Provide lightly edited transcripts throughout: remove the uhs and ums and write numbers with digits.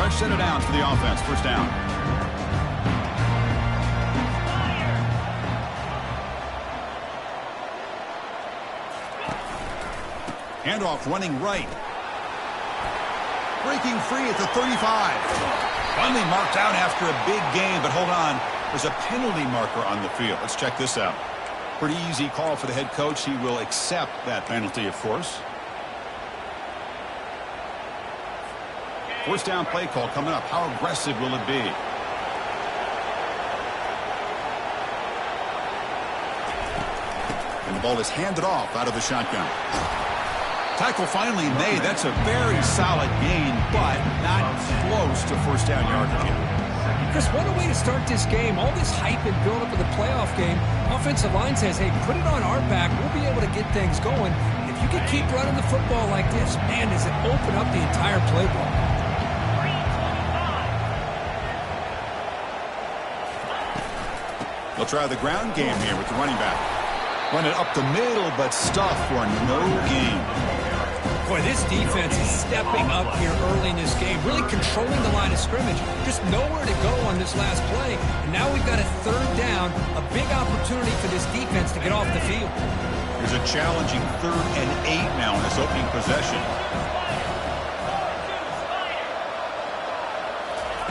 fresh set of downs for the offense. First down. Handoff running right. Breaking free at the 35. Finally marked out after a big gain, but hold on. There's a penalty marker on the field. Let's check this out. Pretty easy call for the head coach. He will accept that penalty, of course. First down play call coming up. How aggressive will it be? And the ball is handed off out of the shotgun. Tackle finally made. That's a very solid gain, but not close to first down yardage yet. Chris, what a way to start this game. All this hype and build-up of the playoff game. Offensive line says, hey, put it on our back. We'll be able to get things going. And if you can keep running the football like this, man, does it open up the entire playbook. They'll try the ground game here with the running back. Run it up the middle, but stuffed for no gain. Boy, this defense is stepping up here early in this game, really controlling the line of scrimmage. Just nowhere to go on this last play. And now we've got a third down, a big opportunity for this defense to get off the field. Here's a challenging 3rd and 8 now in this opening possession.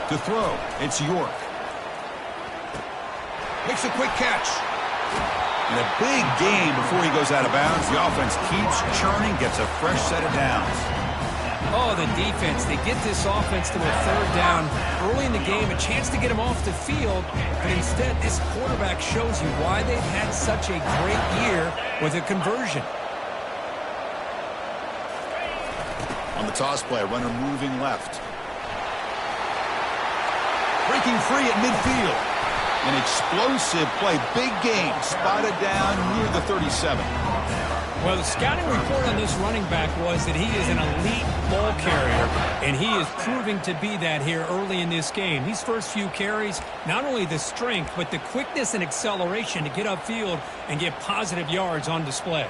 To throw, it's York. Makes a quick catch. And a big gain before he goes out of bounds. The offense keeps churning, gets a fresh set of downs. Oh, the defense. They get this offense to a third down early in the game, a chance to get him off the field. But instead, this quarterback shows you why they've had such a great year with a conversion. On the toss play, runner moving left. Breaking free at midfield. An explosive play, big game, spotted down near the 37. Well, the scouting report on this running back was that he is an elite ball carrier, and he is proving to be that here early in this game. These first few carries, not only the strength, but the quickness and acceleration to get upfield and get positive yards on display.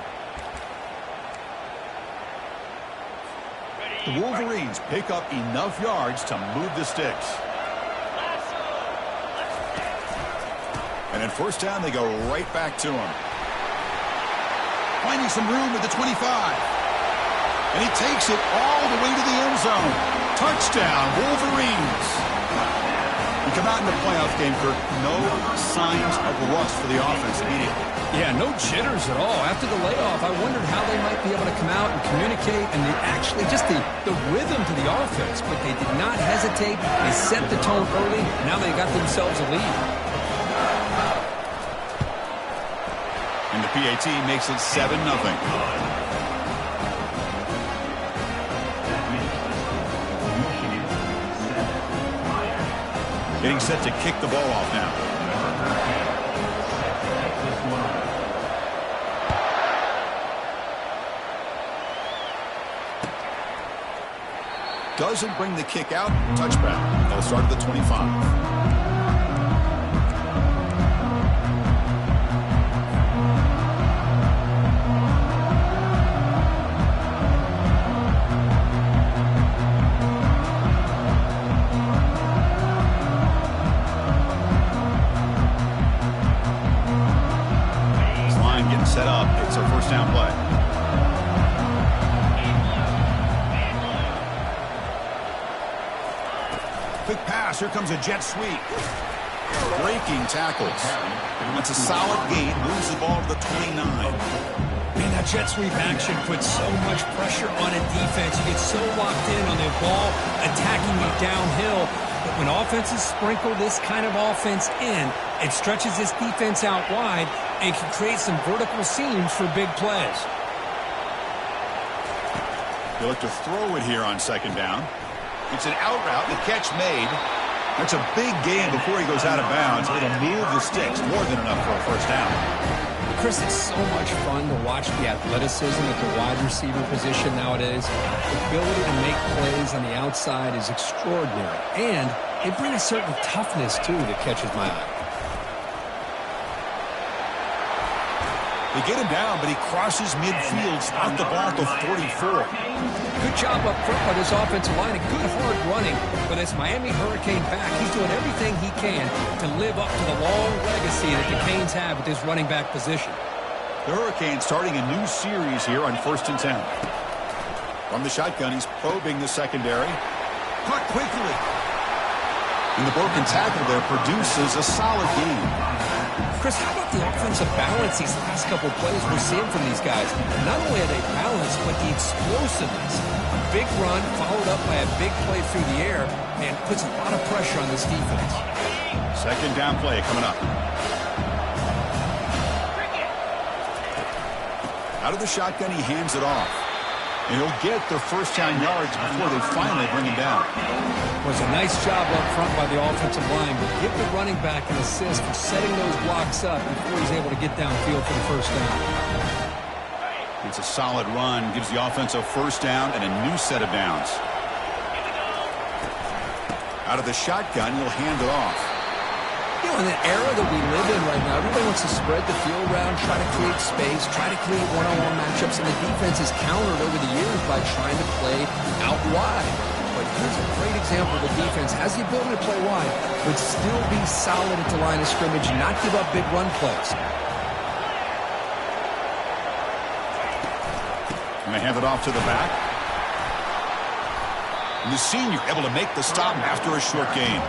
The Wolverines pick up enough yards to move the sticks. And in first down, they go right back to him. Finding some room at the 25. And he takes it all the way to the end zone. Touchdown, Wolverines. We come out in the playoff game, Kirk. No signs of rust for the offense immediately. Yeah, no jitters at all. After the layoff, I wondered how they might be able to come out and communicate and actually just the rhythm to the offense. But they did not hesitate. They set the tone early. Now they got themselves a lead. And the PAT makes it 7-0. Getting set to kick the ball off now. Doesn't bring the kick out. Touchback. They'll start at the 25. Set up. It's a first down play. Quick pass. Here comes a jet sweep. Breaking tackles. That's a solid gain. Moves the ball to the 29. Man, that jet sweep action puts so much pressure on a defense. You get so locked in on the ball attacking you downhill. But when offenses sprinkle this kind of offense in, it stretches this defense out wide and can create some vertical seams for big plays. They look to throw it here on second down. It's an out route. The catch made. That's a big gain before he goes out of bounds. It'll move the sticks. More than enough for a first down. Chris, it's so much fun to watch the athleticism at the wide receiver position nowadays. The ability to make plays on the outside is extraordinary. And they bring a certain toughness, too, that catches my eye. They get him down, but he crosses midfield, out the ball to 44. Good job up front by this offensive line. A good hard running for this Miami Hurricane back. He's doing everything he can to live up to the long legacy that the Canes have with this running back position. The Hurricanes starting a new series here on 1st and 10. From the shotgun, he's probing the secondary. Caught quickly. And the broken tackle there produces a solid gain. Chris, how about the offensive balance these last couple of plays we're seeing from these guys? Not only are they balanced, but the explosiveness. A big run followed up by a big play through the air, and puts a lot of pressure on this defense. Second down play coming up. Out of the shotgun, he hands it off. And he'll get their first down yards before they finally bring him down. It was a nice job up front by the offensive line, but give the running back an assist for setting those blocks up before he's able to get downfield for the first down. It's a solid run, gives the offense a first down and a new set of downs. Out of the shotgun, he'll hand it off. You know, in the era that we live in right now, everybody wants to spread the field around, try to create space, try to create one-on-one matchups, and the defense is countered over the years by trying to play out wide. But here's a great example of the defense has the ability to play wide, but still be solid at the line of scrimmage, not give up big run plays. And they hand it off to the back. And the senior able to make the stop after a short gain.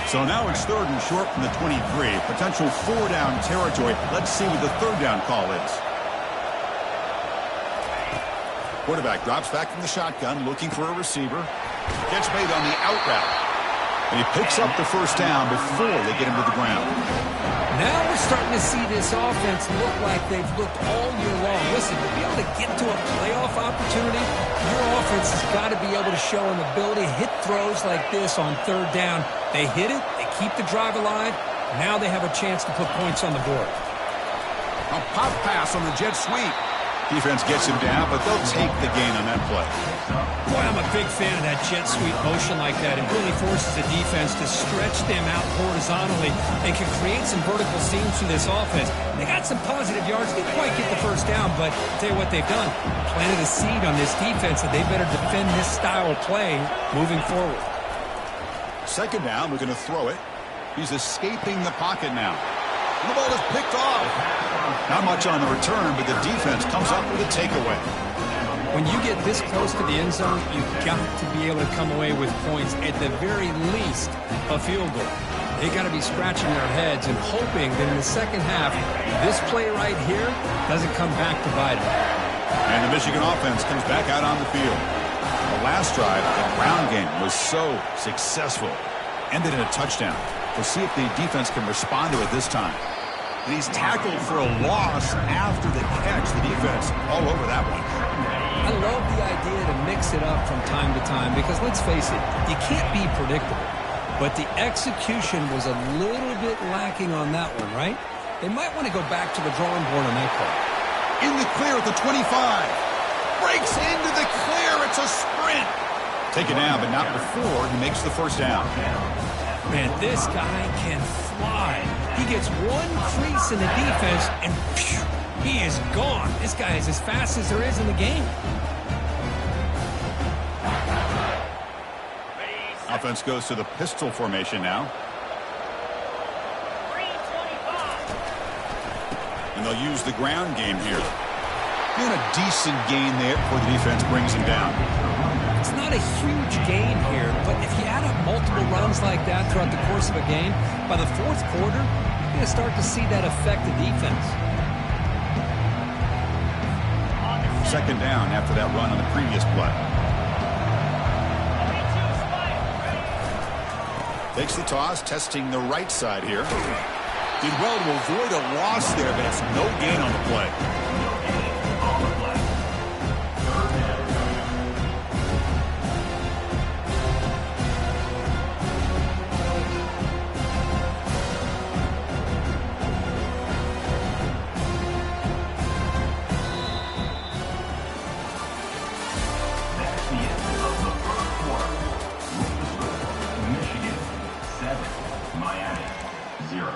So now it's 3rd and short from the 23. Potential 4-down territory. Let's see what the 3rd down call is. Quarterback drops back from the shotgun, looking for a receiver. Catch made on the out route. And he picks up the first down before they get him to the ground. Now we're starting to see this offense look like they've looked all year long. Listen, to be able to get to a playoff opportunity, your offense has got to be able to show an ability to hit throws like this on 3rd down. They hit it, they keep the drive alive. Now they have a chance to put points on the board. A pop pass on the jet sweep. Defense gets him down, but they'll take the gain on that play. Boy, I'm a big fan of that jet sweep motion like that. It really forces the defense to stretch them out horizontally and can create some vertical seams from this offense. They got some positive yards. Didn't quite get the first down, but I'll tell you what they've done. Planted a seed on this defense that they better defend this style of play moving forward. Second down, we're going to throw it. He's escaping the pocket now. And the ball is picked off. Not much on the return, but the defense comes up with a takeaway. When you get this close to the end zone, you've got to be able to come away with points, at the very least, a field goal. They got to be scratching their heads and hoping that in the second half, this play right here doesn't come back to bite them. And the Michigan offense comes back out on the field. The last drive, the ground game was so successful. Ended in a touchdown. We'll see if the defense can respond to it this time. And he's tackled for a loss after the catch. The defense all over that one. I love the idea to mix it up from time to time because, let's face it, you can't be predictable. But the execution was a little bit lacking on that one, right? They might want to go back to the drawing board on that play. In the clear at the 25. Breaks into the clear. It's a sprint. Take it down, but not before he makes the first down. Man, this guy can fly. He gets one crease in the defense, and phew, he is gone. This guy is as fast as there is in the game. Offense goes to the pistol formation now. And they'll use the ground game here. And a decent gain there before the defense brings him down. It's not a huge gain here, but if you add up multiple runs like that throughout the course of a game, by the 4th quarter, you're going to start to see that affect the defense. Second down after that run on the previous play. Takes the toss, testing the right side here. Did well to avoid a loss there, but it's no gain on the play. Miami, 0.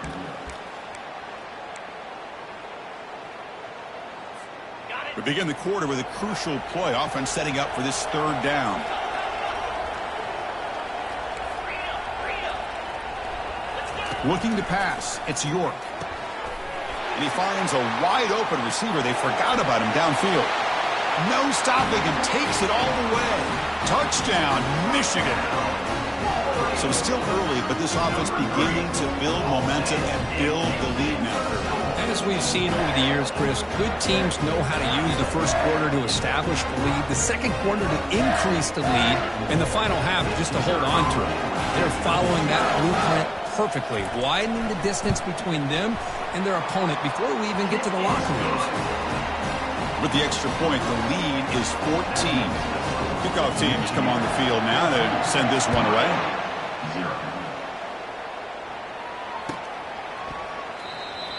We begin the quarter with a crucial play. Offense setting up for this third down. Looking to pass. It's York. And he finds a wide-open receiver. They forgot about him downfield. No stopping him. Takes it all the way. Touchdown, Michigan. So still early, but this offense beginning to build momentum and build the lead now. As we've seen over the years, Chris, good teams know how to use the first quarter to establish the lead, the second quarter to increase the lead, and the final half just to hold on to it. They're following that blueprint perfectly, widening the distance between them and their opponent before we even get to the locker rooms. With the extra point, the lead is 14. Kickoff teams come on the field now to send this one away. 0.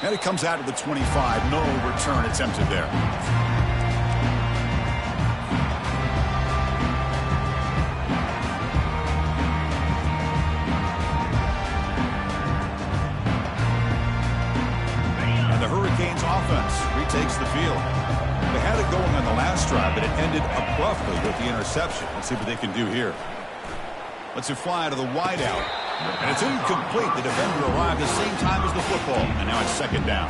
And it comes out of the 25. No return attempted there. And the Hurricanes offense retakes the field. They had it going on the last drive, but it ended abruptly with the interception. Let's see what they can do here. Let's it fly to the wideout. And it's incomplete. The defender arrived the same time as the football. And now it's second down.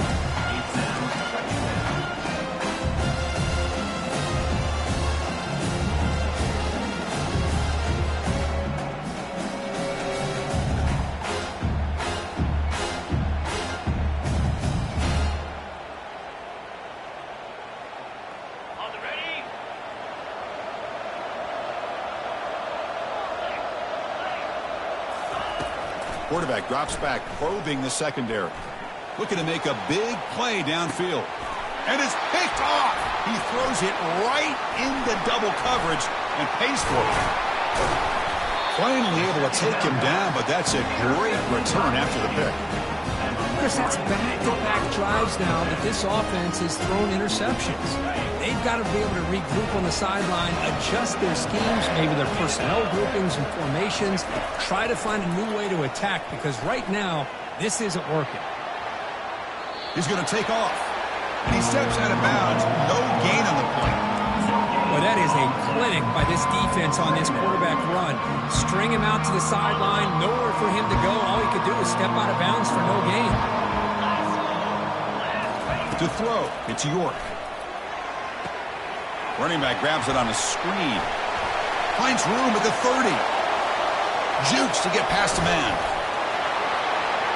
Quarterback drops back, probing the secondary. Looking to make a big play downfield. And it's picked off. He throws it right into double coverage and pays for it. Finally able to take him down, but that's a great return after the pick. Chris, it's back-to-back drives now that this offense has thrown interceptions. They've got to be able to regroup on the sideline, adjust their schemes, maybe their personnel groupings and formations, try to find a new way to attack, because right now, this isn't working. He's going to take off. And he steps out of bounds. No gain on the play. Well, that is a clinic by this defense on this quarterback run. String him out to the sideline, nowhere for him to go. All he could do was step out of bounds for no gain. To throw, it's York. Running back grabs it on a screen. Finds room at the 30. Jukes to get past a man.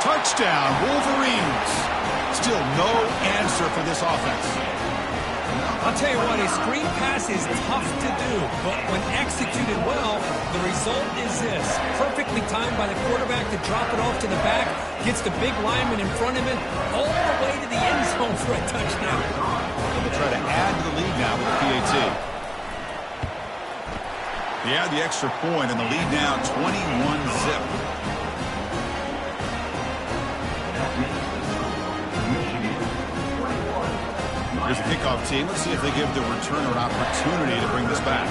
Touchdown, Wolverines. Still no answer for this offense. I'll tell you what, a screen pass is tough to do, but when executed well, the result is this. Perfectly timed by the quarterback to drop it off to the back, gets the big lineman in front of him, all the way to the end zone for a touchdown. They'll try to add to the lead now with the PAT. They add the extra point, and the lead now 21-zip. Here's the kickoff team. Let's see if they give the returner an opportunity to bring this back.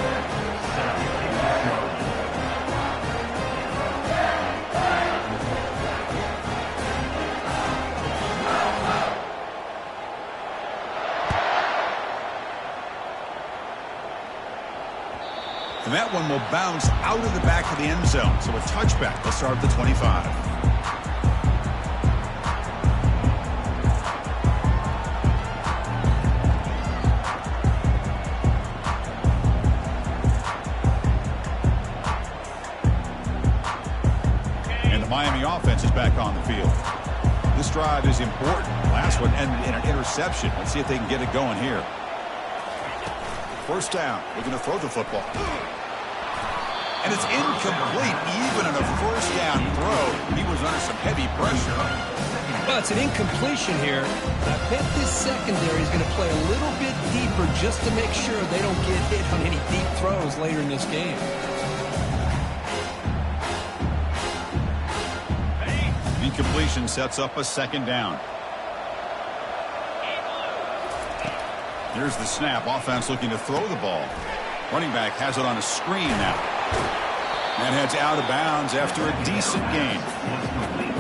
And that one will bounce out of the back of the end zone. So a touchback. Let's start at the 25. Miami offense is back on the field. This drive is important. Last one ended in an interception. Let's see if they can get it going here. First down. Looking to throw the football. And it's incomplete. Even on a first down throw, he was under some heavy pressure. Well, it's an incompletion here. I bet this secondary is going to play a little bit deeper just to make sure they don't get hit on any deep throws later in this game. Incompletion sets up a second down. Here's the snap. Offense looking to throw the ball. Running back has it on a screen now. And heads out of bounds after a decent gain.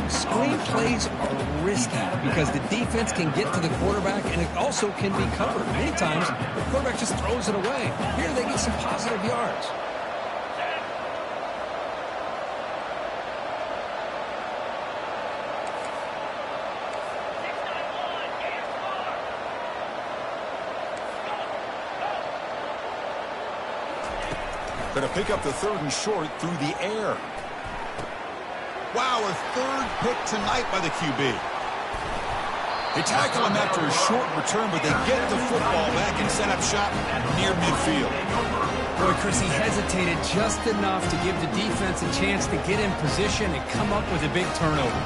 Screen plays are risky because the defense can get to the quarterback, and it also can be covered. Many times, the quarterback just throws it away. Here they get some positive yards. Going to pick up the 3rd and short through the air. Wow, a 3rd pick tonight by the QB. They tackle him after a short return, but they get the football back and set up shop near midfield. Boy, Chris, he hesitated just enough to give the defense a chance to get in position and come up with a big turnover.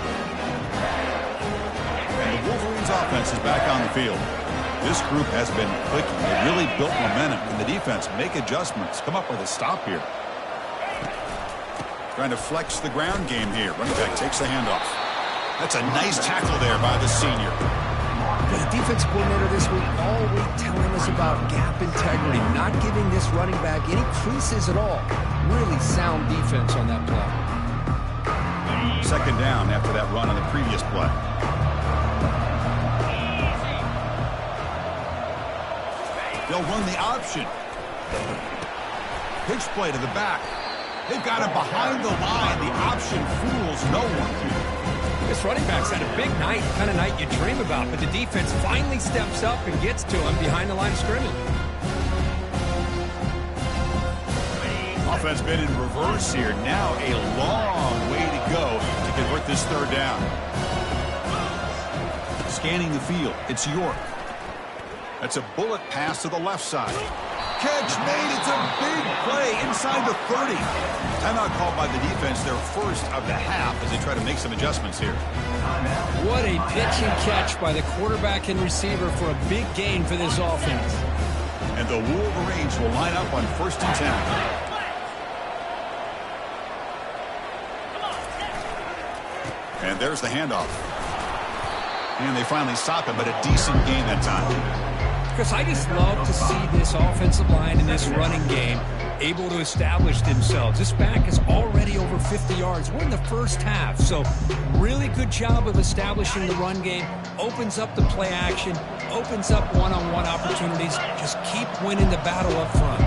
And the Wolverines' offense is back on the field. This group has been clicking. They really built momentum. And the defense make adjustments. Come up with a stop here. Trying to flex the ground game here. Running back takes the handoff. That's a nice tackle there by the senior. The defense coordinator this week all week telling us about gap integrity, not giving this running back any creases at all. Really sound defense on that play. 2nd down after that run on the previous play. They'll run the option. Pitch play to the back. They've got him behind the line. The option fools no one. This running back's had a big night, the kind of night you dream about, but the defense finally steps up and gets to him behind the line of scrimmage. Offense been in reverse here. Now a long way to go to convert this 3rd down. Scanning the field. It's York. That's a bullet pass to the left side. Catch made. It's a big play inside the 30. Timeout called by the defense, their first of the half, as they try to make some adjustments here. What a pitch and catch by the quarterback and receiver for a big gain for this offense. And the Wolverines will line up on 1st and 10. And there's the handoff. And they finally stop him, but a decent gain that time. Chris, I just love to see this offensive line in this running game able to establish themselves. This back is already over 50 yards. We're in the first half, so really good job of establishing the run game. Opens up the play action, opens up one-on-one opportunities. Just keep winning the battle up front.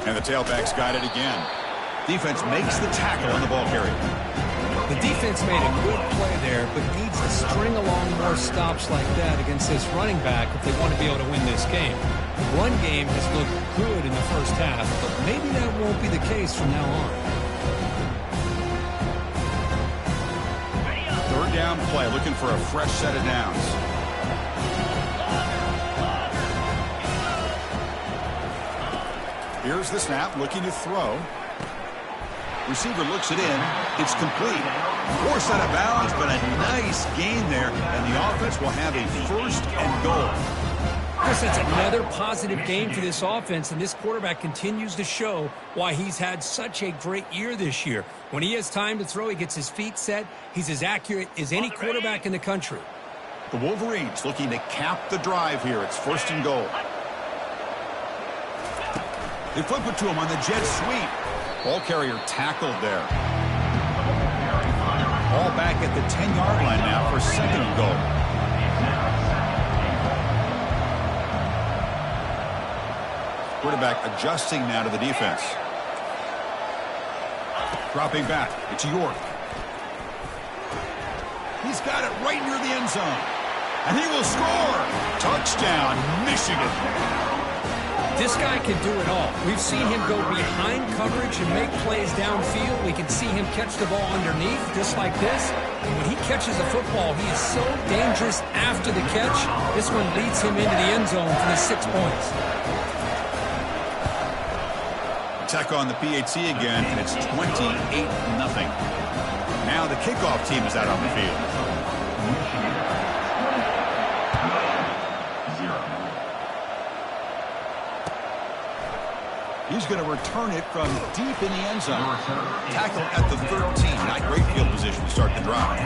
And the tailback's got it again. Defense makes the tackle on the ball carrier. The defense made a good play there, but needs to string along more stops like that against this running back if they want to be able to win this game. The run game has looked good in the first half, but maybe that won't be the case from now on. 3rd down play, looking for a fresh set of downs. Here's the snap, looking to throw. Receiver looks it in. It's complete. Forced out of bounds, but a nice gain there. And the offense will have a 1st and goal. Chris, that's another positive game for this offense, and this quarterback continues to show why he's had such a great year this year. When he has time to throw, he gets his feet set. He's as accurate as any quarterback in the country. The Wolverines looking to cap the drive here. It's 1st and goal. They flip it to him on the jet sweep. Ball carrier tackled there. Ball back at the 10-yard line now for 2nd and goal. Quarterback adjusting now to the defense. Dropping back. It's York. He's got it right near the end zone. And he will score. Touchdown, Michigan. This guy can do it all. We've seen him go behind coverage and make plays downfield. We can see him catch the ball underneath, just like this. And when he catches the football, he is so dangerous after the catch. This one leads him into the end zone for the 6 points. Attack on the PAT again, and it's 28-0. Now the kickoff team is out on the field. He's going to return it from deep in the end zone. Tackle at the 13. Not great field position to start the drive.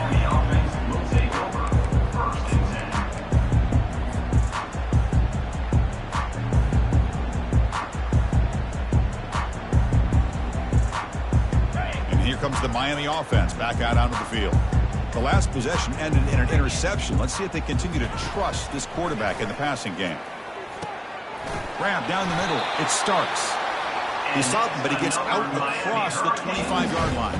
here comes the Miami offense back out onto the field. The last possession ended in an interception. Let's see if they continue to trust this quarterback in the passing game. Grab down the middle. It starts. He's stopped him, but he gets out across the 25-yard line.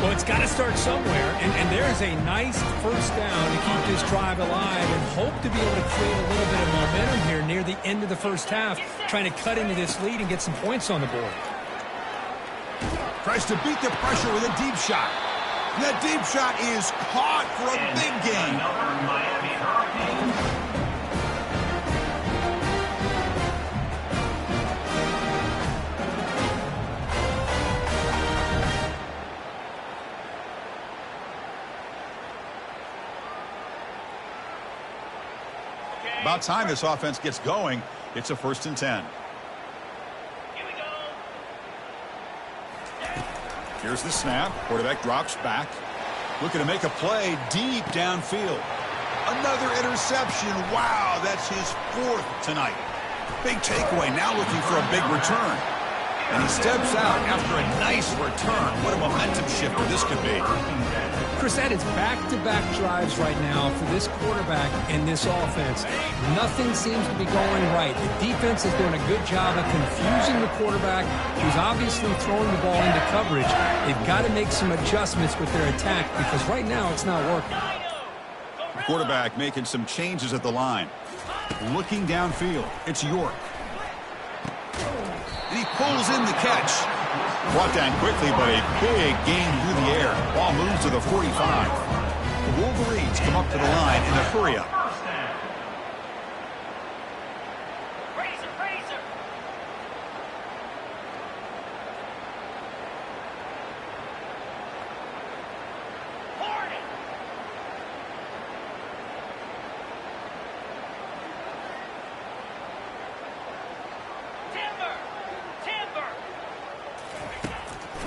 Well, it's got to start somewhere, and there's a nice first down to keep this drive alive and hope to be able to create a little bit of momentum here near the end of the first half, trying to cut into this lead and get some points on the board. Tries to beat the pressure with a deep shot. And that deep shot is caught for a big gain. About time this offense gets going. It's a 1st and 10. Here's the snap. Quarterback drops back. Looking to make a play deep downfield. Another interception. Wow, that's his 4th tonight. Big takeaway. Now looking for a big return. And he steps out after a nice return. What a momentum shifter this could be. Chris, that is back-to-back drives right now for this quarterback and this offense. Nothing seems to be going right. The defense is doing a good job of confusing the quarterback, who's obviously throwing the ball into coverage. They've got to make some adjustments with their attack because right now it's not working. The quarterback making some changes at the line. Looking downfield. It's York. And he pulls in the catch. Brought down quickly, but a big gain through the air. Ball moves to the 45. The Wolverines come up to the line in a hurry-up.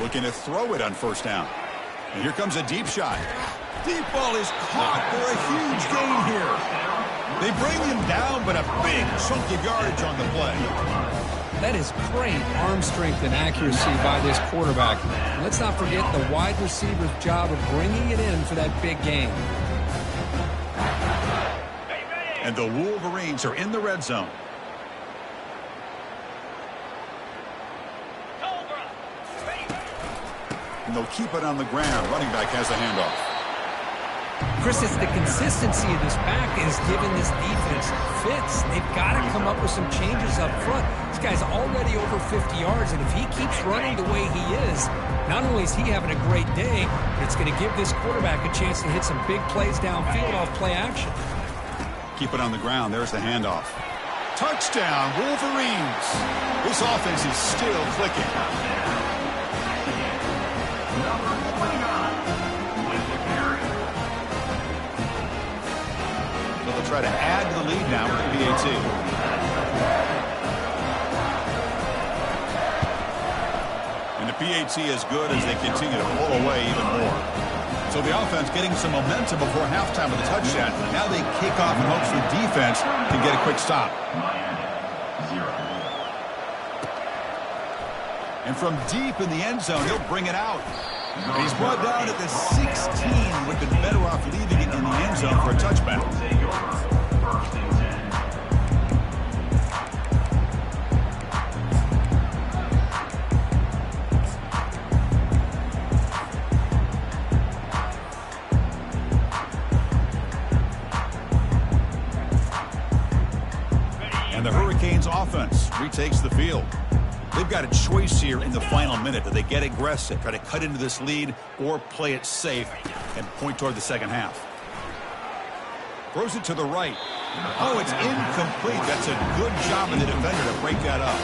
Looking to throw it on 1st down. And here comes a deep shot. Deep ball is caught for a huge gain here. They bring him down, but a big chunk of yardage on the play. That is great arm strength and accuracy by this quarterback. Let's not forget the wide receiver's job of bringing it in for that big gain. And the Wolverines are in the red zone. And they'll keep it on the ground. Running back has the handoff. Chris, it's the consistency of this pack is giving this defense fits. They've got to come up with some changes up front. This guy's already over 50 yards, and if he keeps running the way he is, not only is he having a great day, but it's going to give this quarterback a chance to hit some big plays downfield off play action. Keep it on the ground. There's the handoff. Touchdown, Wolverines. This offense is still clicking. Try to add to the lead now with the PAT. And the PAT is good as they continue to pull away even more. So the offense getting some momentum before halftime with a touchdown. Now they kick off in hopes the defense can get a quick stop. And from deep in the end zone, he'll bring it out. And he's brought down at the 16. Would have been better off leaving it in the end zone for a touchback. And the Hurricanes offense retakes the field. They've got a choice here in the final minute. Do they get aggressive, try to cut into this lead, or play it safe and point toward the second half? Throws it to the right. Oh, it's incomplete. That's a good job of the defender to break that up.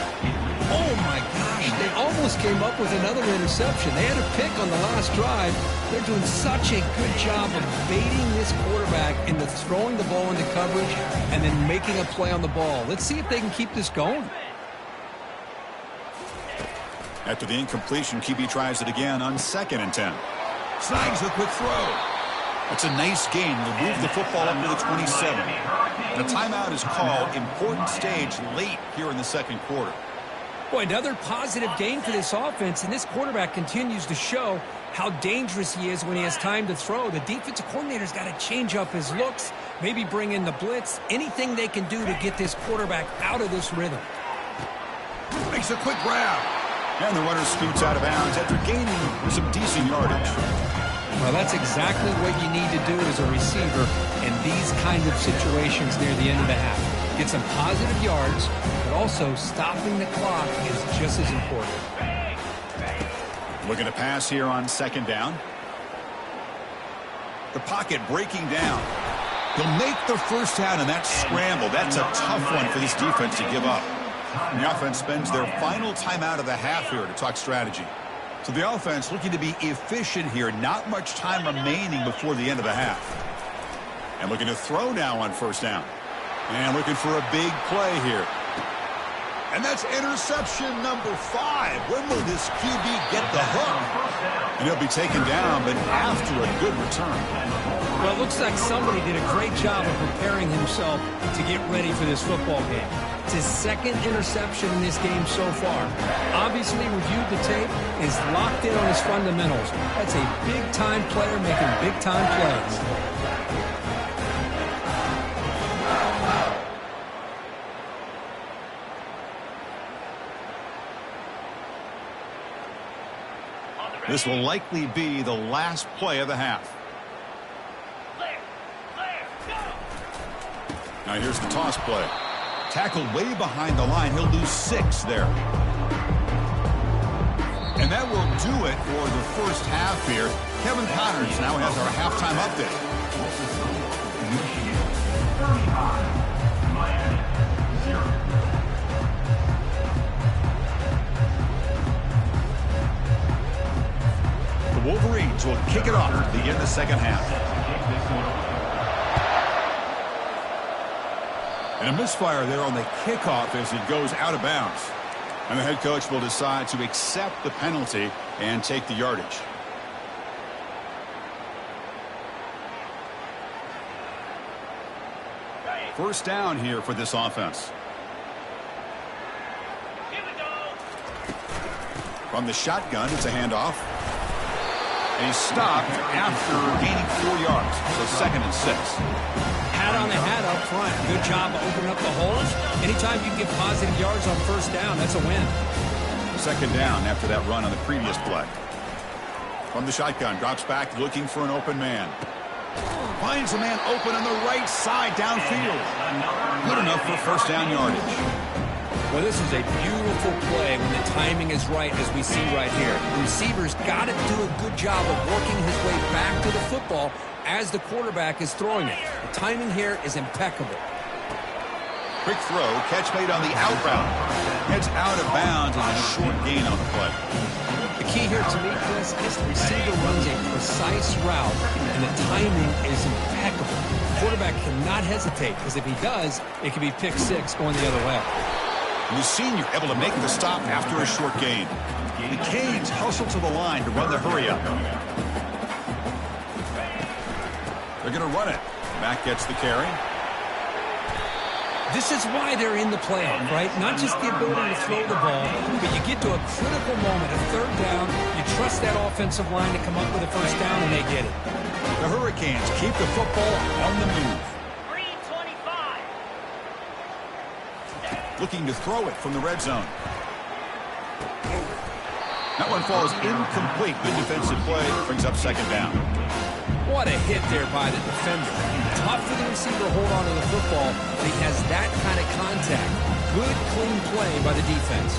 Oh, my gosh. They almost came up with another interception. They had a pick on the last drive. They're doing such a good job of baiting this quarterback into throwing the ball into coverage and then making a play on the ball. Let's see if they can keep this going. After the incompletion, QB tries it again on 2nd and 10. Snags the quick throw. It's a nice gain. They'll move the football up to the 27. And a timeout is called. Important stage late here in the second quarter. Boy, another positive game for this offense, and this quarterback continues to show how dangerous he is when he has time to throw. The defensive coordinator's got to change up his looks, maybe bring in the blitz, anything they can do to get this quarterback out of this rhythm. Makes a quick grab. And the runner scoots out of bounds after gaining some decent yardage. Well, that's exactly what you need to do as a receiver in these kind of situations near the end of the half. Get some positive yards, but also stopping the clock is just as important. Looking to pass here on second down. The pocket breaking down. He'll make the first down in that scramble. That's a tough one for this defense to give up. And the offense spends their final timeout of the half here to talk strategy. So the offense looking to be efficient here. Not much time remaining before the end of the half. And looking to throw now on first down. And looking for a big play here. And that's interception number 5. When will this QB get the hook? And he'll be taken down, but after a good return. Well, it looks like somebody did a great job of preparing himself to get ready for this football game. It's his second interception in this game so far. Obviously reviewed the tape, is locked in on his fundamentals. That's a big-time player making big-time plays. This will likely be the last play of the half. Now here's the toss play. Tackled way behind the line. He'll lose 6 there. And that will do it for the first half here. Kevin Connors now has our halftime update. The Wolverines will kick it off to begin the second half. And a misfire there on the kickoff as it goes out of bounds. And the head coach will decide to accept the penalty and take the yardage. First down here for this offense. From the shotgun, it's a handoff. And he's stopped after gaining 4 yards. So second and 6. Hat on the hat up front. Good job of opening up the holes. Anytime you can get positive yards on first down, that's a win. Second down after that run on the previous play. From the shotgun, drops back looking for an open man. Finds a man open on the right side downfield. Good enough for first down yardage. Well, this is a beautiful play when the timing is right, as we see right here. The receiver's got to do a good job of working his way back to the football as the quarterback is throwing it. The timing here is impeccable. Quick throw, catch made on the out route. Heads out of bounds and a short gain on the play. The key here to me, Chris, is the receiver runs a precise route, and the timing is impeccable. The quarterback cannot hesitate, because if he does, it could be pick 6 going the other way. And the senior able to make the stop after a short gain. The Canes hustle to the line to run the hurry up. They're going to run it. Mack gets the carry. This is why they're in the playoff, right? Not just the ability to throw the ball, but you get to a critical moment, a third down, you trust that offensive line to come up with a first down, and they get it. The Hurricanes keep the football on the move. Looking to throw it from the red zone. That one falls incomplete. Good defensive play. Brings up second down. What a hit there by the defender. Tough for the receiver to hold on to the football, but he has that kind of contact. Good, clean play by the defense.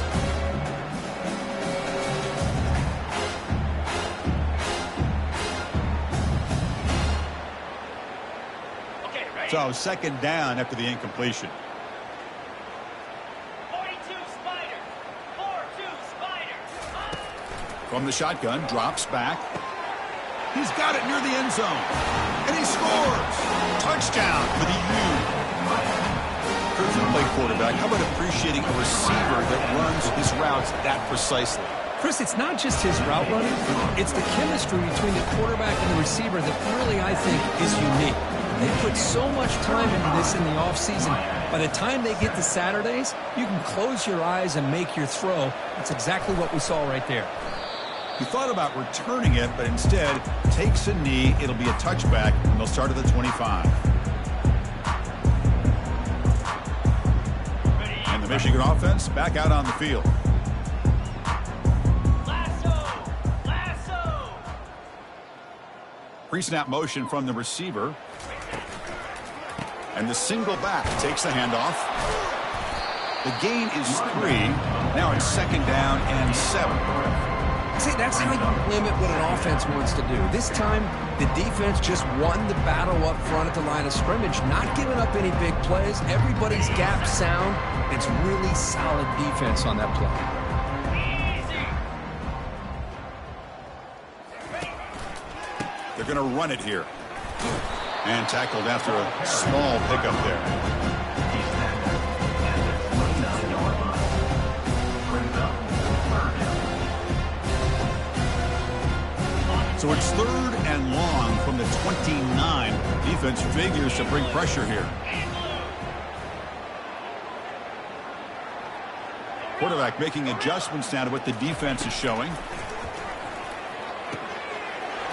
So second down after the incompletion. From the shotgun, drops back. He's got it near the end zone. And he scores! Touchdown for the U. Kurt, you play quarterback. How about appreciating a receiver that runs his routes that precisely? Chris, it's not just his route running. It's the chemistry between the quarterback and the receiver that really, I think, is unique. They put so much time into this in the offseason. By the time they get to Saturdays, you can close your eyes and make your throw. That's exactly what we saw right there. He thought about returning it, but instead takes a knee. It'll be a touchback, and they'll start at the 25. And the Michigan offense back out on the field. Pre-snap motion from the receiver. And the single back takes the handoff. The gain is 3. Now it's 2nd down and 7. See, that's how you limit what an offense wants to do. This time, the defense just won the battle up front at the line of scrimmage, not giving up any big plays. Everybody's gap sound. It's really solid defense on that play. They're going to run it here. And tackled after a small pickup there. So it's 3rd and long from the 29. Defense figures to bring pressure here. Quarterback making adjustments now to what the defense is showing.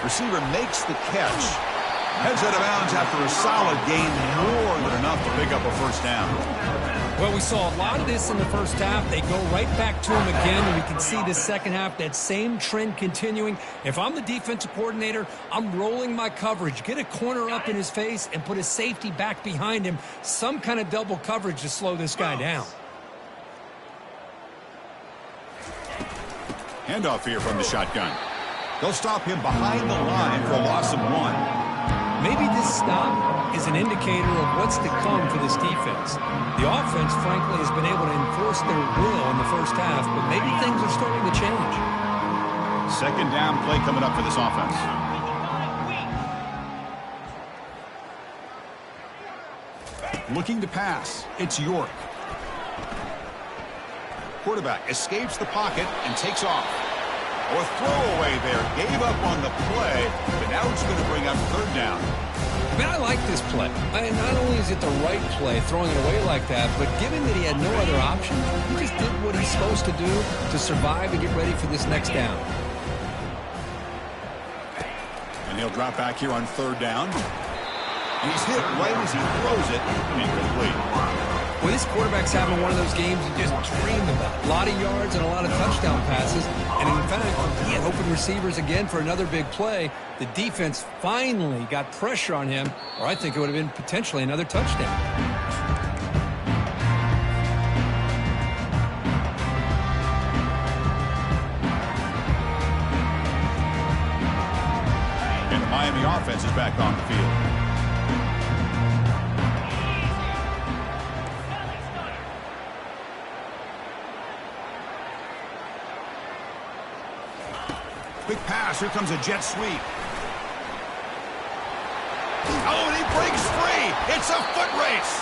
Receiver makes the catch. Heads out of bounds after a solid gain, more than enough to pick up a 1st down. Well, we saw a lot of this in the first half. They go right back to him again, and we can see the second half, that same trend continuing. If I'm the defensive coordinator, I'm rolling my coverage. Get a corner up in his face and put a safety back behind him. Some kind of double coverage to slow this guy down. Handoff here from the shotgun. They'll stop him behind the line for a loss of 1. Maybe this stop is an indicator of what's to come for this defense. The offense, frankly, has been able to enforce their will in the first half, but maybe things are starting to change. 2nd down play coming up for this offense. Looking to pass. It's York. Quarterback escapes the pocket and takes off. Or throwaway there. Gave up on the play, but now it's going to bring up 3rd down. Man, I like this play. Not only is it the right play, throwing it away like that, but given that he had no other option, he just did what he's supposed to do to survive and get ready for this next down. And he'll drop back here on 3rd down. And he's hit right as he throws it, incomplete. Well, this quarterback's having one of those games you just dreamed about. A lot of yards and a lot of touchdown passes. And in fact, he had open receivers again for another big play. The defense finally got pressure on him, or I think it would have been potentially another touchdown. And the Miami offense is back on the field. Quick pass. Here comes a jet sweep. Oh, and he breaks free. It's a foot race.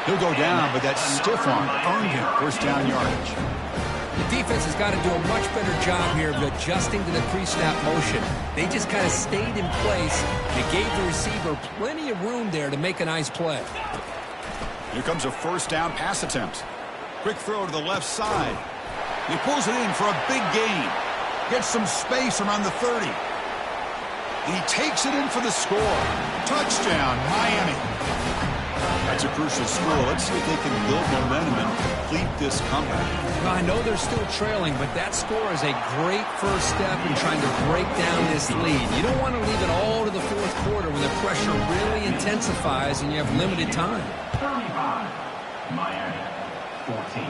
He'll go down, but that stiff arm earned him 1st down yardage. The defense has got to do a much better job here of adjusting to the pre-snap motion. They just kind of stayed in place. They gave the receiver plenty of room there to make a nice play. Here comes a 1st down pass attempt. Quick throw to the left side. He pulls it in for a big gain. Gets some space around the 30. And he takes it in for the score. Touchdown, Miami. That's a crucial score. Let's see if they can build momentum and complete this comeback. Well, I know they're still trailing, but that score is a great first step in trying to break down this lead. You don't want to leave it all to the 4th quarter when the pressure really intensifies and you have limited time. 35, Miami, 14.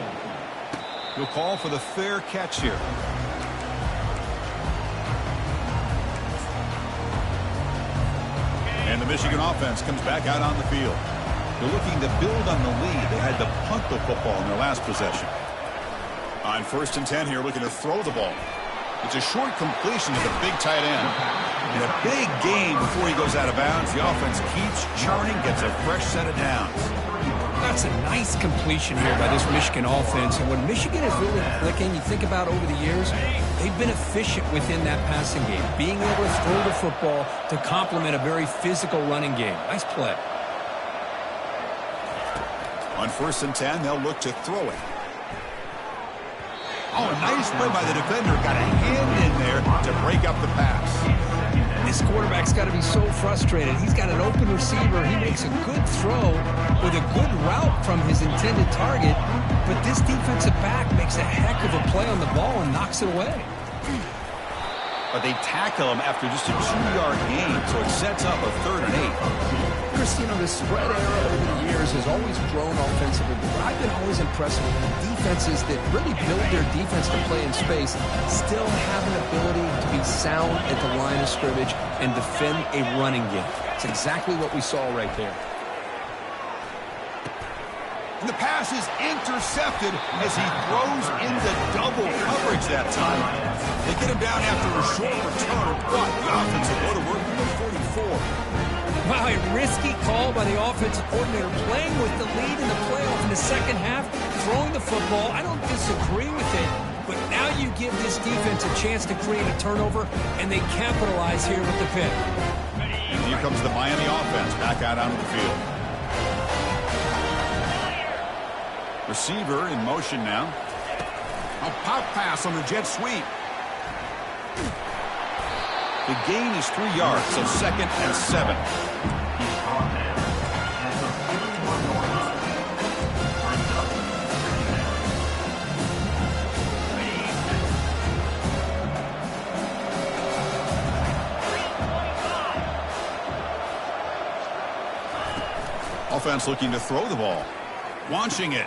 He'll call for the fair catch here. And the Michigan offense comes back out on the field. They're looking to build on the lead. They had to punt the football in their last possession. On 1st and 10 here, looking to throw the ball. It's a short completion to the big tight end. And a big gain before he goes out of bounds. The offense keeps churning, gets a fresh set of downs. That's a nice completion here by this Michigan offense. And when Michigan is really clicking, you think about over the years, they've been efficient within that passing game, being able to throw the football to complement a very physical running game. Nice play. On 1st and 10, they'll look to throw it. Oh, nice play by the defender. Got a hand in there to break up the pass. This quarterback's got to be so frustrated. He's got an open receiver. He makes a good throw with a good route from his intended target, but this defensive back makes a heck of a play on the ball and knocks it away. But they tackle him after just a 2-yard gain, so it sets up a 3rd and 8. Chris, you know, the spread era over the years has always grown offensively, but I've been always impressed with defenses that really build their defense to play in space, still have an ability to be sound at the line of scrimmage and defend a running game. It's exactly what we saw right there. And the pass is intercepted as he throws into double coverage that time. They get him down after a short return, but the offense will go to work from the 44. Wow, a risky call by the offensive coordinator, playing with the lead in the playoff in the second half, throwing the football. I don't disagree with it, but now you give this defense a chance to create a turnover, and they capitalize here with the pick. And here comes the Miami offense back out onto the field. Receiver in motion now. A pop pass on the jet sweep. The gain is 3 yards, so 2nd and 7. Offense looking to throw the ball. Launching it.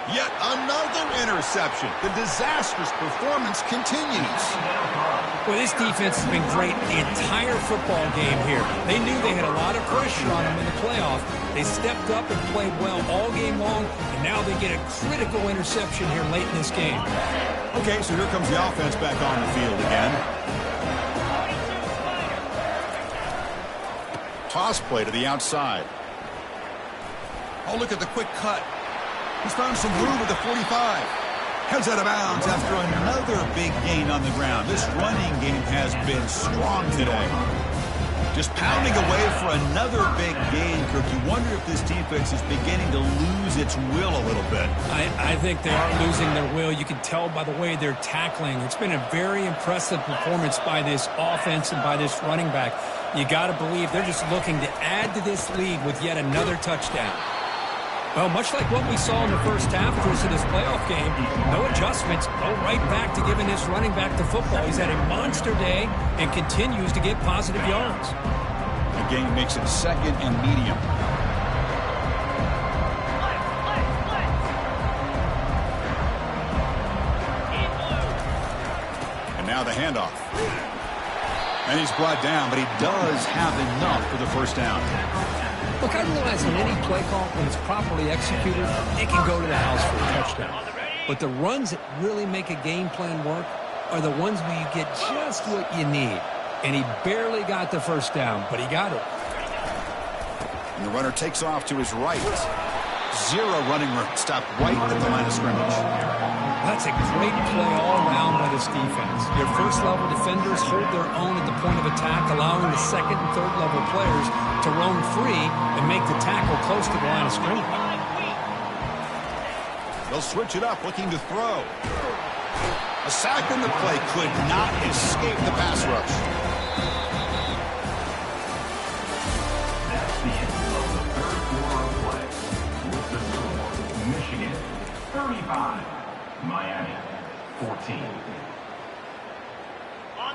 Yet another interception. The disastrous performance continues. Well, this defense has been great the entire football game here. They knew they had a lot of pressure on them in the playoff. They stepped up and played well all game long, and now they get a critical interception here late in this game. Okay, so here comes the offense back on the field again. Toss play to the outside. Oh, look at the quick cut. He's found some room at the 45. Heads out of bounds after another big gain on the ground. This running game has been strong today. Just pounding away for another big gain, Kirk. You wonder if this defense is beginning to lose its will a little bit. I think they are losing their will. You can tell by the way they're tackling. It's been a very impressive performance by this offense and by this running back. You got to believe they're just looking to add to this lead with yet another touchdown. Well, much like what we saw in the first half, Chris, of this playoff game, no adjustments, go right back to giving this running back the football. He's had a monster day and continues to get positive yards. The game makes it 2nd and medium. And now the handoff. And he's brought down, but he does have enough for the first down. Look, I realize in any play call, when it's properly executed, it can go to the house for a touchdown. But the runs that really make a game plan work are the ones where you get just what you need. And he barely got the first down, but he got it. And the runner takes off to his right. Zero running room. Stopped right at the line of scrimmage. That's a great play all around by this defense. Your first-level defenders hold their own at the point of attack, allowing the second and third-level players to roam free and make the tackle close to the line of scrimmage. They'll switch it up, looking to throw. A sack in the play could not escape the pass rush. That's the end of the third quarter of play. With the score, Michigan 35, Miami 14.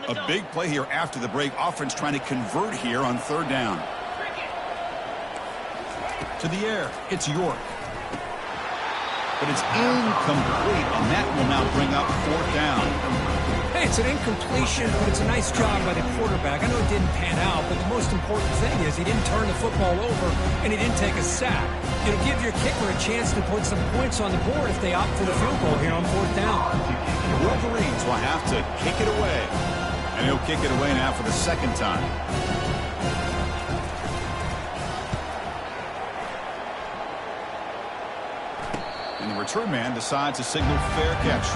A big play here after the break. Offense trying to convert here on 3rd down. To the air, it's York. But it's incomplete, and that will now bring up 4th down. Hey, it's an incompletion, but it's a nice job by the quarterback. I know it didn't pan out, but the most important thing is he didn't turn the football over, and he didn't take a sack. It'll give your kicker a chance to put some points on the board if they opt for the field goal here on 4th down. The Wolverines will have to kick it away. And he'll kick it away now for the 2nd time. And the return man decides to signal fair catch.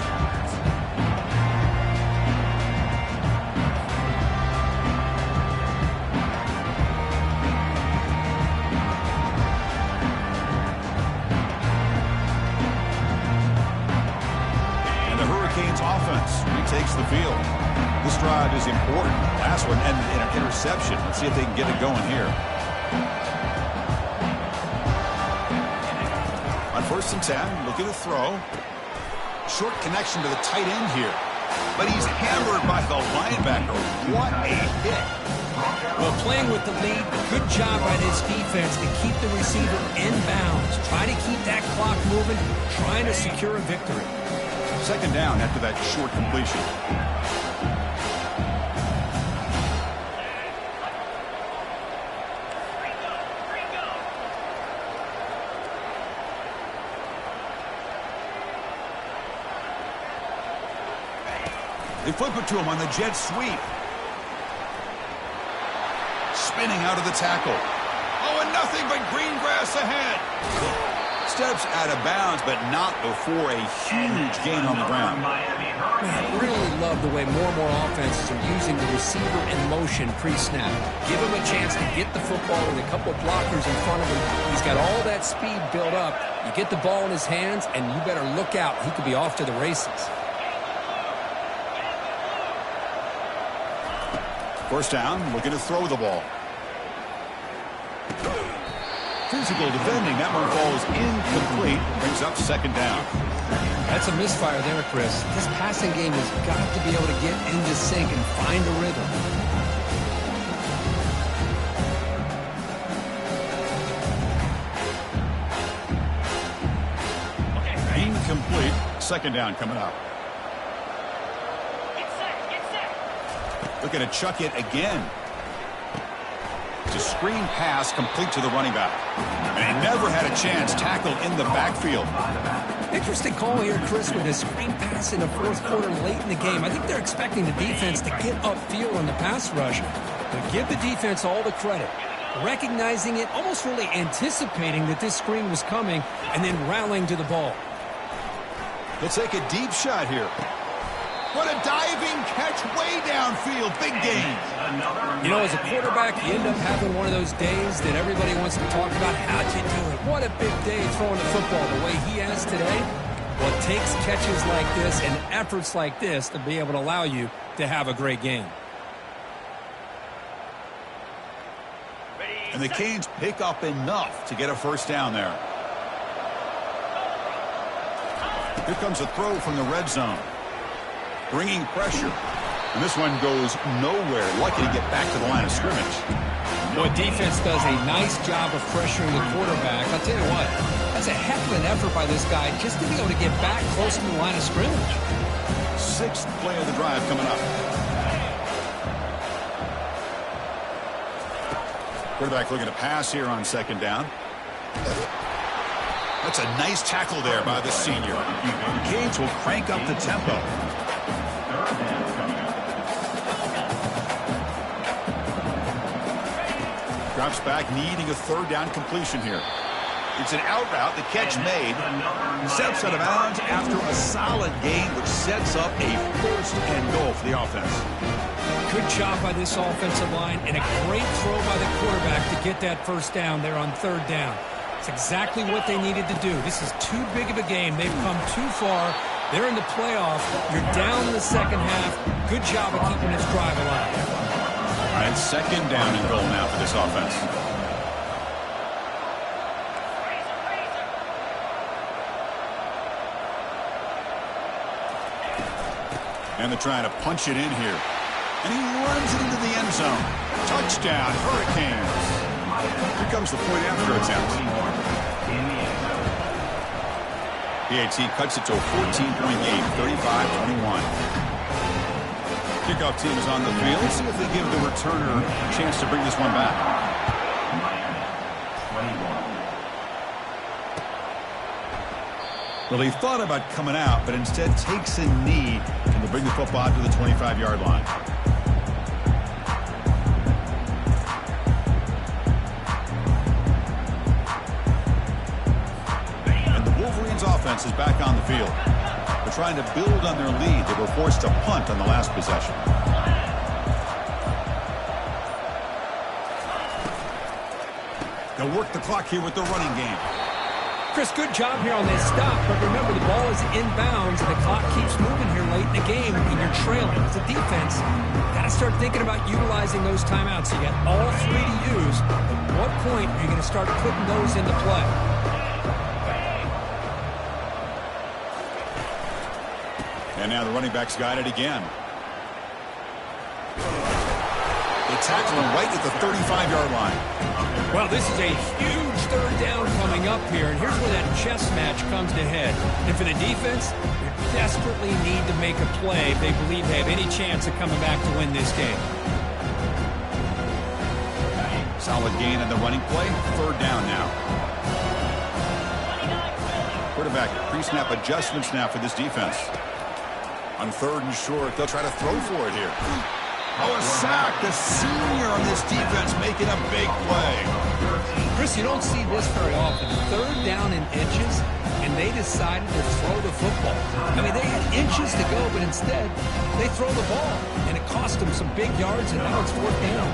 last one ended in an interception. Let's see if they can get it going here. On 1st and 10, looking to throw. Short connection to the tight end here. But he's hammered by the linebacker. What a hit. Well, playing with the lead, good job by this defense to keep the receiver in bounds. Try to keep that clock moving, trying to secure a victory. 2nd down after that short completion. They flip it to him on the jet sweep. Spinning out of the tackle. Oh, and nothing but green grass ahead. Steps out of bounds, but not before a huge gain on the ground. Man, I really love the way more and more offenses are using the receiver in motion pre-snap. Give him a chance to get the football with a couple of blockers in front of him. He's got all that speed built up. You get the ball in his hands, and you better look out. He could be off to the races. 1st down, looking to throw the ball. Physical defending. That one falls incomplete. Brings up 2nd down. That's a misfire there, Chris. This passing game has got to be able to get into sync and find a rhythm. Incomplete. 2nd down coming up. Looking to chuck it again. It's a screen pass complete to the running back. And he never had a chance tackled in the backfield. Interesting call here, Chris, with a screen pass in the 4th quarter late in the game. I think they're expecting the defense to get upfield on the pass rush. But give the defense all the credit. Recognizing it, almost really anticipating that this screen was coming, and then rallying to the ball. They'll take a deep shot here. What a diving catch way downfield. Big gain. You know, as a quarterback, you end up having one of those days that everybody wants to talk about. How'd you do it? What a big day throwing the football the way he has today. Well, it takes catches like this and efforts like this to be able to allow you to have a great game. And the Canes pick up enough to get a 1st down there. Here comes a throw from the red zone. Bringing pressure. And this one goes nowhere. Lucky to get back to the line of scrimmage. Boy, defense does a nice job of pressuring the quarterback. I'll tell you what, that's a heck of an effort by this guy just to be able to get back close to the line of scrimmage. 6th play of the drive coming up. Quarterback looking to pass here on 2nd down. That's a nice tackle there by the senior. Canes will crank up the tempo. Drops back, needing a 3rd down completion here. It's an out route, the catch made. Steps out of bounds after a solid gain, which sets up a 1st and goal for the offense. Good job by this offensive line, and a great throw by the quarterback to get that 1st down there on 3rd down. It's exactly what they needed to do. This is too big of a game. They've come too far. They're in the playoff. You're down in the 2nd half. Good job of keeping this drive alive. All right, 2nd down and goal now for this offense. And they're trying to punch it in here. And he runs it into the end zone. Touchdown, Hurricanes. Here comes the point after attempt. PAT cuts it to a 14-point game, 35-21. Kickoff team is on the field. Let's see if they give the returner a chance to bring this one back. Well, he thought about coming out, but instead takes a knee and to bring the football to the 25-yard line. And the Wolverines' offense is back on the field. They're trying to build on their lead. They were forced to punt on the last possession. They'll work the clock here with the running game. Chris, good job here on this stop, but remember the ball is inbounds and the clock keeps moving here late in the game and you're trailing. As a defense, got to start thinking about utilizing those timeouts. You got all three to use. At what point are you going to start putting those into play? And now the running back's got it again. They tackle him right at the 35-yard line. Well, this is a huge third down coming up here, and here's where that chess match comes to head. And for the defense, they desperately need to make a play if they believe they have any chance of coming back to win this game. Solid gain on the running play. Third down now. Quarterback pre-snap adjustments now for this defense. On third and short, they'll try to throw for it here. Oh, a sack. The senior on this defense making a big play. Chris, you don't see this very often. Third down in inches, and they decided to throw the football. I mean, they had inches to go, but instead, they throw the ball. And it cost them some big yards, and now it's fourth down.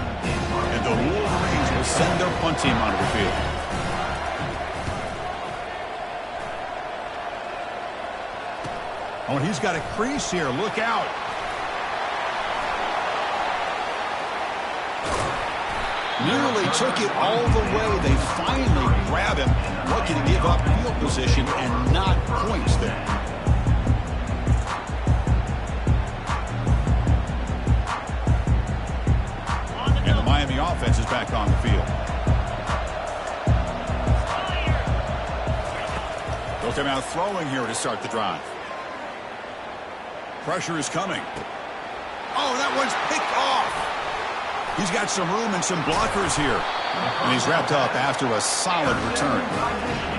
And the Wolverines will send their punt team onto the field. Oh, and he's got a crease here. Look out. Nearly took it all the way. They finally grab him, looking to give up field position and not points there. And the Miami offense is back on the field. They'll come out throwing here to start the drive. Pressure is coming. Oh, that one's picked off. He's got some room and some blockers here. And he's wrapped up after a solid return.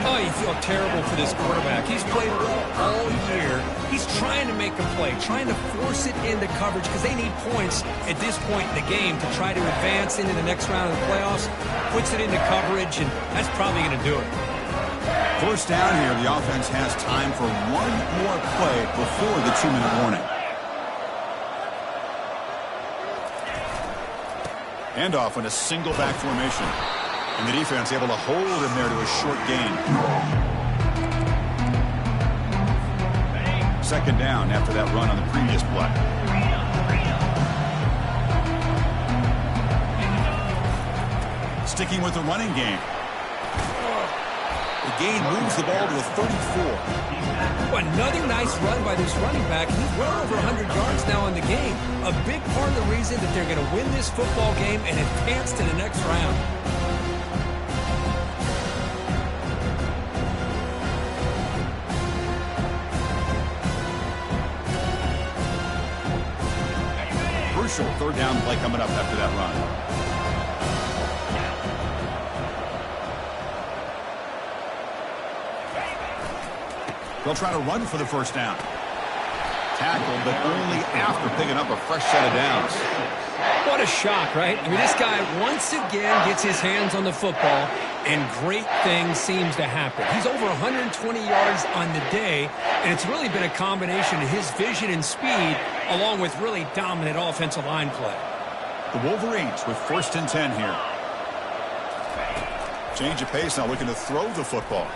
Oh, you feel terrible for this quarterback. He's played well all year. He's trying to make a play, trying to force it into coverage because they need points at this point in the game to try to advance into the next round of the playoffs. Puts it into coverage, and that's probably going to do it. First down here, the offense has time for one more play before the 2-minute warning. Handoff in a single back formation. And the defense able to hold him there to a short gain. Second down after that run on the previous play. Sticking with the running game. The gain moves the ball to a 34. Another nice run by this running back. He's well over 100 yards now in the game. A big part of the reason that they're going to win this football game and advance to the next round. Crucial third down play coming up after that run. They'll try to run for the first down. Tackled, but only after picking up a fresh set of downs. What a shock, right? I mean, this guy once again gets his hands on the football, and great things seems to happen. He's over 120 yards on the day, and it's really been a combination of his vision and speed, along with really dominant offensive line play. The Wolverines with first and 10 here. Change of pace now, looking to throw the football.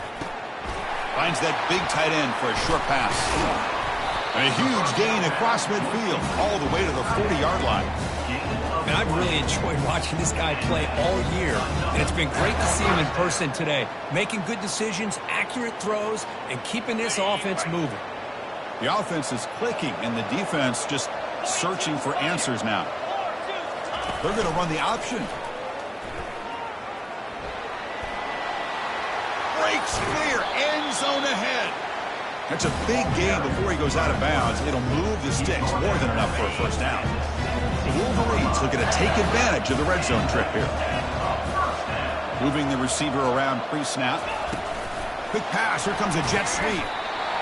Finds that big tight end for a short pass. And a huge gain across midfield, all the way to the 40-yard line. And I've really enjoyed watching this guy play all year, and it's been great to see him in person today, making good decisions, accurate throws, and keeping this offense moving. The offense is clicking, and the defense just searching for answers now. They're going to run the option. Breaks clear, end zone ahead. That's a big gain before he goes out of bounds. It'll move the sticks more than enough for a first down. The Wolverines looking to take advantage of the red zone trip here. Moving the receiver around pre-snap. Quick pass, here comes a jet sweep.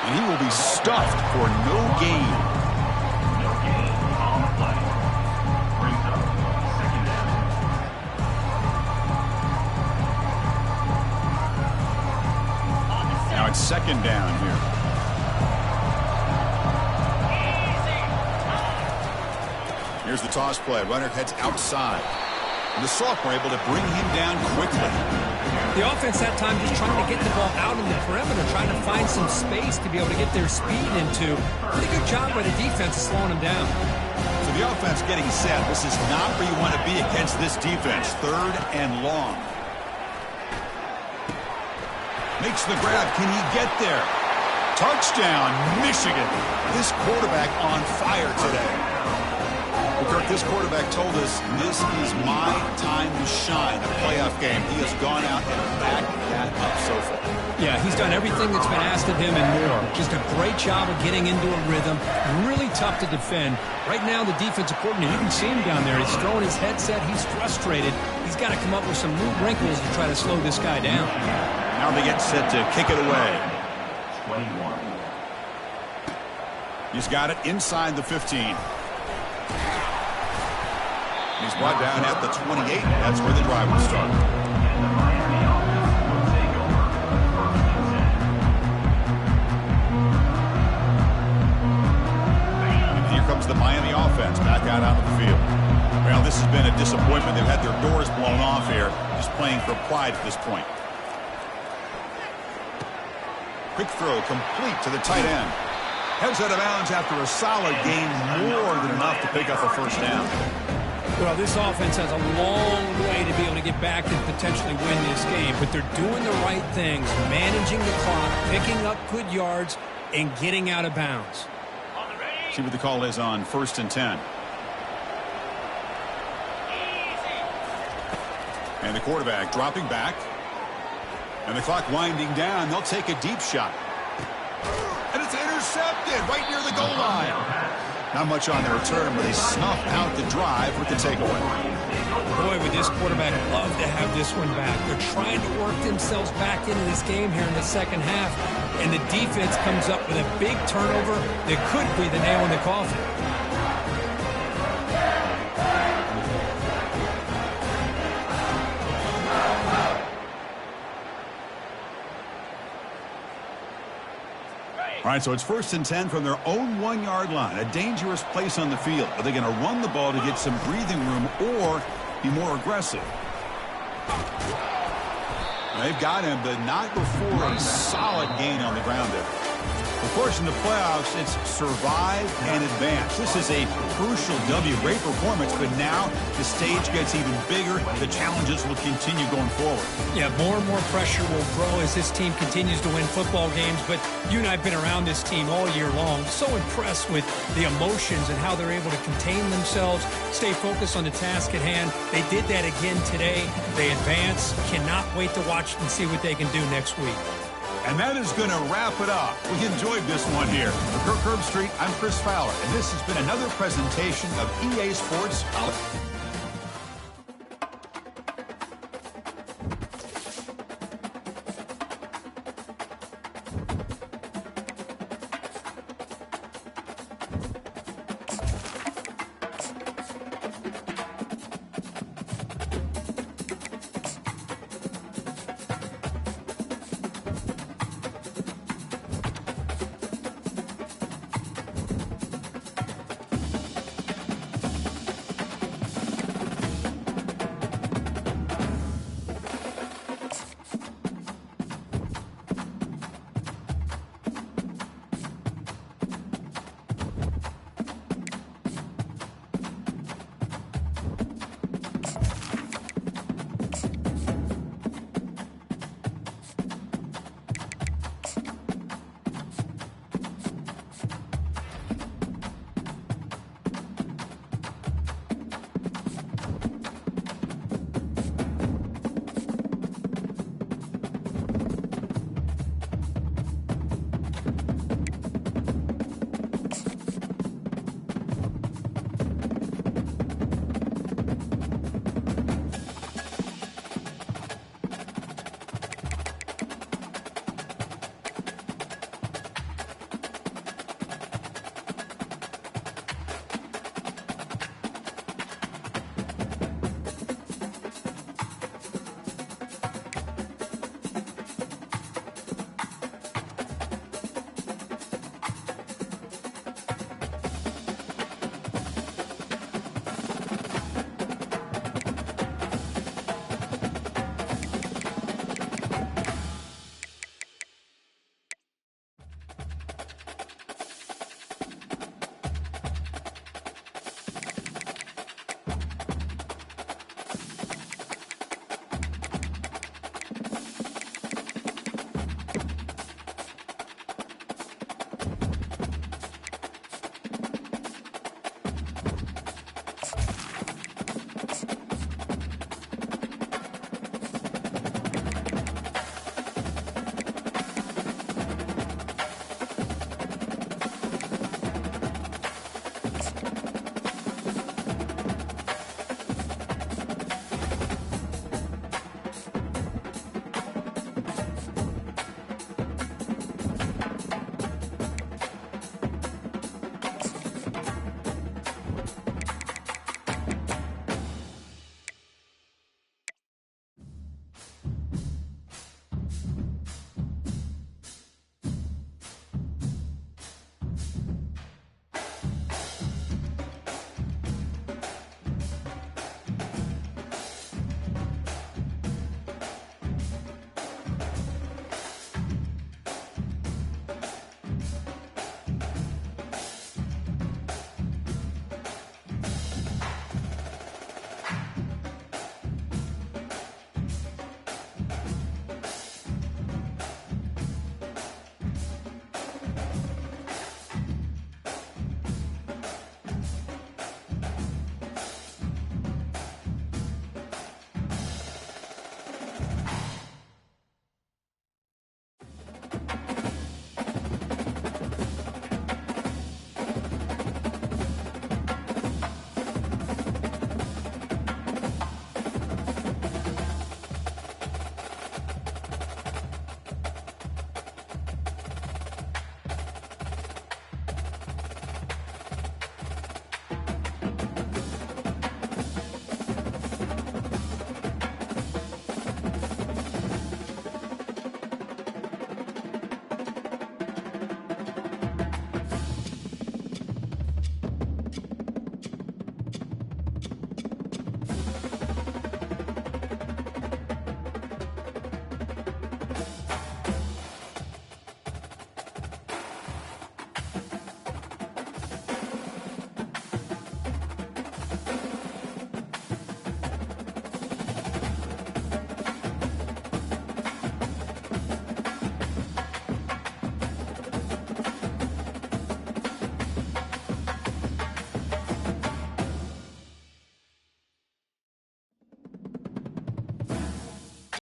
And he will be stuffed for no gain. No gain on the play. Brings up second down. Now it's second down here. Here's the toss play. Runner heads outside. And the sophomore able to bring him down quickly. The offense that time just trying to get the ball out in the perimeter, trying to find some space to be able to get their speed into. Pretty good job by the defense of slowing them down. So the offense getting set. This is not where you want to be against this defense. 3rd and long. Makes the grab. Can he get there? Touchdown, Michigan. This quarterback on fire today. Well, Kirk, this quarterback told us this is my time to shine, a playoff game. He has gone out and backed that up so far. Yeah, he's done everything that's been asked of him and more. Just a great job of getting into a rhythm. Really tough to defend. Right now, the defensive coordinator, you can see him down there. He's throwing his headset. He's frustrated. He's got to come up with some new wrinkles to try to slow this guy down. Now they get set to kick it away. 21. He's got it inside the 15. He's brought down at the 28. That's where the drive will start. And the Miami offense will take over 1st and 10. And here comes the Miami offense back out onto the field. Well, this has been a disappointment. They've had their doors blown off here, just playing for pride at this point. Quick throw complete to the tight end. Heads out of bounds after a solid gain, more than enough to pick up a 1st down. Well, this offense has a long way to be able to get back and potentially win this game, but they're doing the right things, managing the clock, picking up good yards, and getting out of bounds. See what the call is on 1st and 10. And the quarterback dropping back. And the clock winding down. They'll take a deep shot. And it's intercepted right near the goal line. Not much on the return, but they snuff out the drive with the takeaway. Boy, would this quarterback love to have this one back. They're trying to work themselves back into this game here in the 2nd half. And the defense comes up with a big turnover that could be the nail in the coffin. All right, so it's 1st and 10 from their own 1-yard line. A dangerous place on the field. Are they going to run the ball to get some breathing room or be more aggressive? They've got him, but not before a solid gain on the ground there. Of course, in the playoffs, it's survive and advance. This is a crucial W. Great performance, but now the stage gets even bigger. The challenges will continue going forward. Yeah, more and more pressure will grow as this team continues to win football games, but you and I have been around this team all year long. So impressed with the emotions and how they're able to contain themselves, stay focused on the task at hand. They did that again today. They advance. Cannot wait to watch and see what they can do next week. And that is going to wrap it up. We enjoyed this one here. For Kirk Herbstreit, I'm Chris Fowler, and this has been another presentation of EA Sports.